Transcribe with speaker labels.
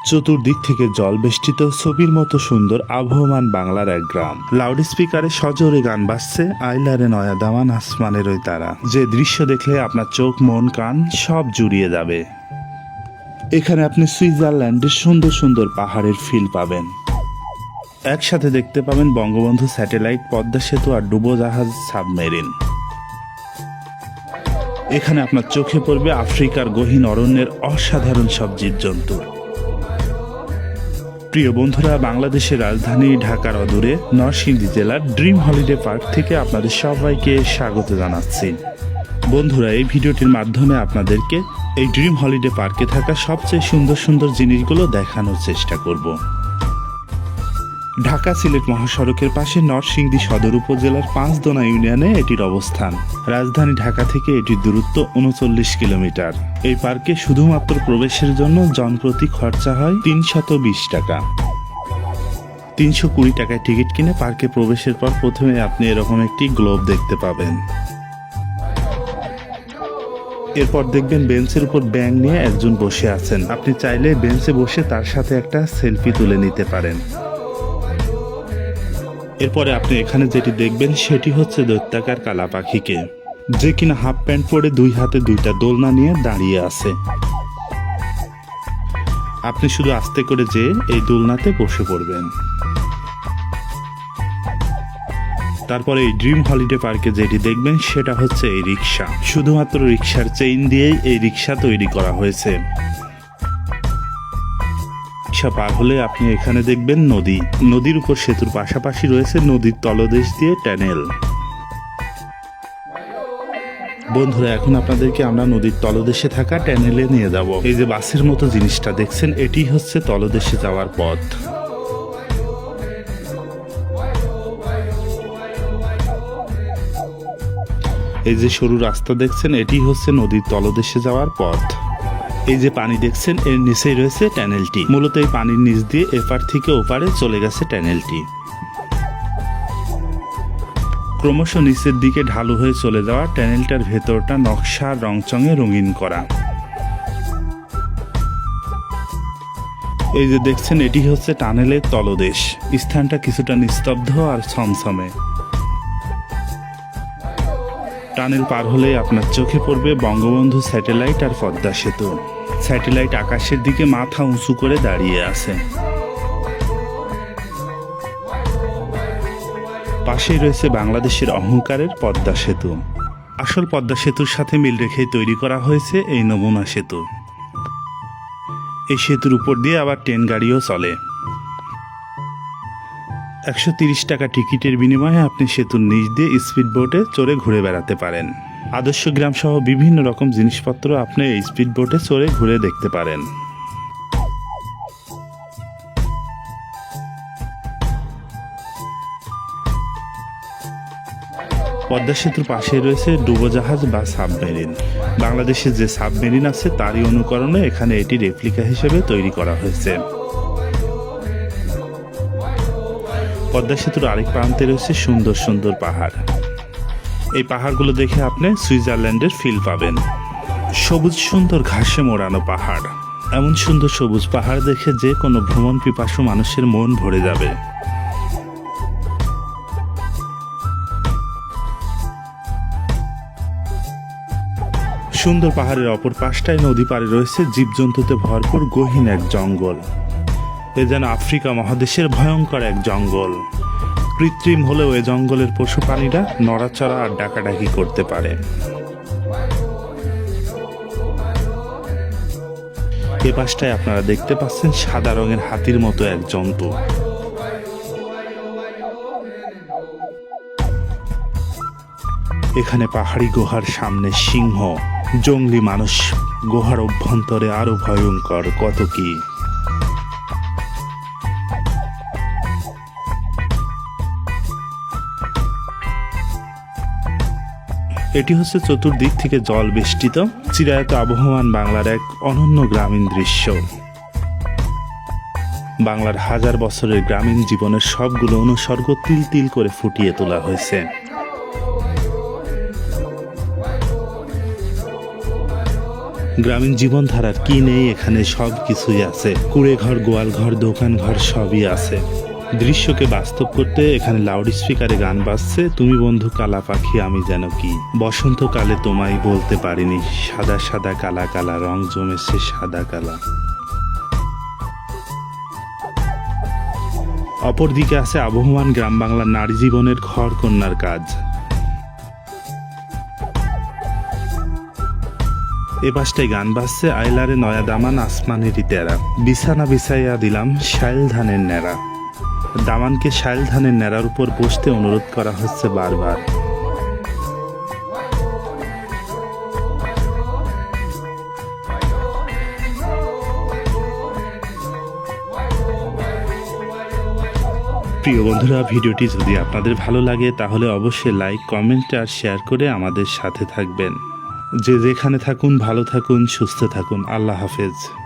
Speaker 1: চতুর্দিক থেকে জল বেষ্টিত ছবির মতো সুন্দর আবহমান বাংলার এক গ্রাম। লাউড স্পিকারে সজোরে গান বাজছে আইলারে নয়া দামান আসমানের ওই তারা। যে দৃশ্য দেখলে আপনার চোখ মন কান সব জুড়িয়ে যাবে। এখানে আপনি সুইজারল্যান্ডের সুন্দর সুন্দর পাহাড়ের ফিল পাবেন। একসাথে দেখতে পাবেন বঙ্গবন্ধু স্যাটেলাইট, পদ্মা সেতু আর ডুবোজাহাজ সাবমেরিন। এখানে আপনার চোখে পড়বে আফ্রিকার গহীন অরণ্যের অসাধারণ সব জীবজন্তু। প্রিয় বন্ধুরা, বাংলাদেশের রাজধানী ঢাকার অদূরে নরসিংদী জেলার ড্রিম হলিডে পার্ক থেকে আপনাদের সবাইকে স্বাগত জানাচ্ছি। বন্ধুরা, এই ভিডিওটির মাধ্যমে আপনাদেরকে এই ড্রিম হলিডে পার্কে থাকা সবচেয়ে সুন্দর সুন্দর জিনিসগুলো দেখানোর চেষ্টা করব। ঢাকা সিলেট মহাসড়কের পাশে নরসিংদী সদর উপজেলার পাঁচদোনা ইউনিয়নে এটির অবস্থান। রাজধানী ঢাকা থেকে এটির দূরত্ব ৩৯ কিলোমিটার। এই পার্কে শুধুমাত্র প্রবেশের জন্য জনপ্রতি খরচা হয় ৩২০ টাকা। ৩২০ টাকায় টিকিট কিনে পার্কে প্রবেশের পর প্রথমে আপনি এরকম একটি গ্লোব দেখতে পাবেন। এরপর দেখবেন বেঞ্চের উপর ব্যাঙ নিয়ে একজন বসে আছেন। আপনি চাইলে বেঞ্চে বসে তার সাথে একটা সেলফি তুলে নিতে পারেন। এরপরে আপনি এখানে যেটি দেখবেন সেটি হচ্ছে দৈত্যাকার কালা পাখিকে, যে কিনা হাফ প্যান্ট পরে দুই হাতে দুইটা দোলনা নিয়ে দাঁড়িয়ে আছে। আপনি শুধু আস্তে করে যেয়ে এই দোলনাতে বসে পড়বেন। তারপরে এই ড্রিম হলিডে পার্কে যেটি দেখবেন সেটা হচ্ছে এই রিক্সা। শুধুমাত্র রিক্সার চেইন দিয়েই এই রিক্সা তৈরি করা হয়েছে। পার হলে আপনি এখানে দেখবেন নদী। নদীর উপর সেতুর পাশাপাশি রয়েছে নদীর তলদেশ দিয়ে টানেল। বন্ধুরা, এখন আপনাদেরকে আমরা নদীর তলদেশে থাকা টানেলে নিয়ে যাব। এই যে বাসের মতো জিনিসটা দেখছেন, এটি হচ্ছে তলদেশে যাওয়ার পথ। এই যে সরু রাস্তা দেখছেন, এটি হচ্ছে নদীর তলদেশে যাওয়ার পথ। এই যে পানি দেখছেন, এর নিচেই রয়েছে টানেলটি। মূলত এই পানির নিচ দিয়ে এপার থেকে ওপারে চলে গেছে টানেলটি। ক্রমশ নিচের দিকে ঢালু হয়ে চলে যাওয়া টানেলটার ভেতরটা নকশা রংচঙে রঙিন করা। এই যে দেখছেন, এটি হচ্ছে টানেলের তলদেশ। স্থানটা কিছুটা নিস্তব্ধ আর ছমছমে। টানেল পার হলে আপনার চোখে পড়বে বঙ্গবন্ধু স্যাটেলাইট আর পদ্মা সেতু। স্যাটেলাইট আকাশের দিকে মাথা উঁচু করে দাঁড়িয়ে আছে। পাশেই রয়েছে বাংলাদেশের অহংকারের পদ্মা সেতু। আসল পদ্মা সেতুর সাথে মিল রেখেই তৈরি করা হয়েছে এই নমুনা সেতু। এই সেতুর উপর দিয়ে আবার ট্রেন গাড়িও চলে। ১৩০ টাকা টিকিটের বিনিময়ে আপনি সেতুর নিচ দিয়ে স্পিড বোটে চড়ে ঘুরে বেড়াতে পারেন। আদর্শ গ্রাম সহ বিভিন্ন রকম জিনিসপত্র আপনি এই স্পিড বোটে চড়ে ঘুরে দেখতে পারেন। পদ্মা সেতুর পাশে রয়েছে ডুবোজাহাজ বা সাবমেরিন। বাংলাদেশে যে সাবমেরিন আছে তারই অনুকরণে এখানে এটি রেপ্লিকা হিসেবে তৈরি করা হয়েছে। পদ্মা সেতুর আরেক প্রান্তে রয়েছে সুন্দর সুন্দর পাহাড়। এই পাহাড়গুলো দেখে আপনি সুইজারল্যান্ডের ফিল পাবেন। সবুজ সুন্দর ঘাসে মোড়ানো পাহাড়। এমন সুন্দর সবুজ পাহাড় দেখে যে কোনো ভ্রমণ পিপাসু মানুষের মন ভরে যাবে। সুন্দর পাহাড়ের অপর পাশটায় নদী পাড়ে রয়েছে জীবজন্তুতে ভরপুর গহীন এক জঙ্গল। এ যেন আফ্রিকা মহাদেশের ভয়ঙ্কর এক জঙ্গল। কৃত্রিম হলেও এ জঙ্গলের পশু প্রাণীরা নড়াচড়া আর ডাকাডাকি করতে পারে। এ পাশটায় আপনারা দেখতে পাচ্ছেন সাদা রঙের হাতির মতো এক জন্তু। এখানে পাহাড়ি গুহার সামনে সিংহ, জঙ্গলি মানুষ, গুহার অভ্যন্তরে আরো ভয়ঙ্কর কত কি। এটি হচ্ছে চতুর্দিক থেকে জল বেষ্টিত চিরায়ত আবহমান বাংলার এক অনন্য গ্রামীণ দৃশ্য। বাংলার হাজার বছরের গ্রামীণ জীবনের সবগুলো অনুসর্গ তিল তিল করে ফুটিয়ে তোলা হয়েছে। গ্রামীণ জীবনধারার কি নেই, এখানে সব কিছুই আছে। কুড়ে ঘর, গোয়াল ঘর, দোকান ঘর সবই আছে। দৃশ্যকে বাস্তব করতে এখানে লাউড স্পিকারে গান বাজছে, তুমি বন্ধু কালা পাখি আমি যেন কি। বসন্তকালে তোমায় বলতে পারিনি, সাদা সাদা কালা কালা রং জমেছে সাদা কালা। অপরদিকে আছে আবহমান গ্রাম বাংলার নারী জীবনের ঘর কন্যার কাজ। এ পাশটায় গান বাজছে আইলারে নয়া দামান আসমানেরই তেরা, বিছানা বিছাইয়া দিলাম শাইল ধানের ন্যাড়া। দামানকে শাইল ধানের ন্যাড়ার উপর বসতে অনুরোধ করা হচ্ছে বারবার। প্রিয় বন্ধুরা, ভিডিওটি যদি আপনাদের ভালো লাগে তাহলে অবশ্যই লাইক, কমেন্ট আর শেয়ার করে আমাদের সাথে থাকবেন। যে যেখানে থাকুন ভালো থাকুন, সুস্থ থাকুন। আল্লাহ হাফেজ।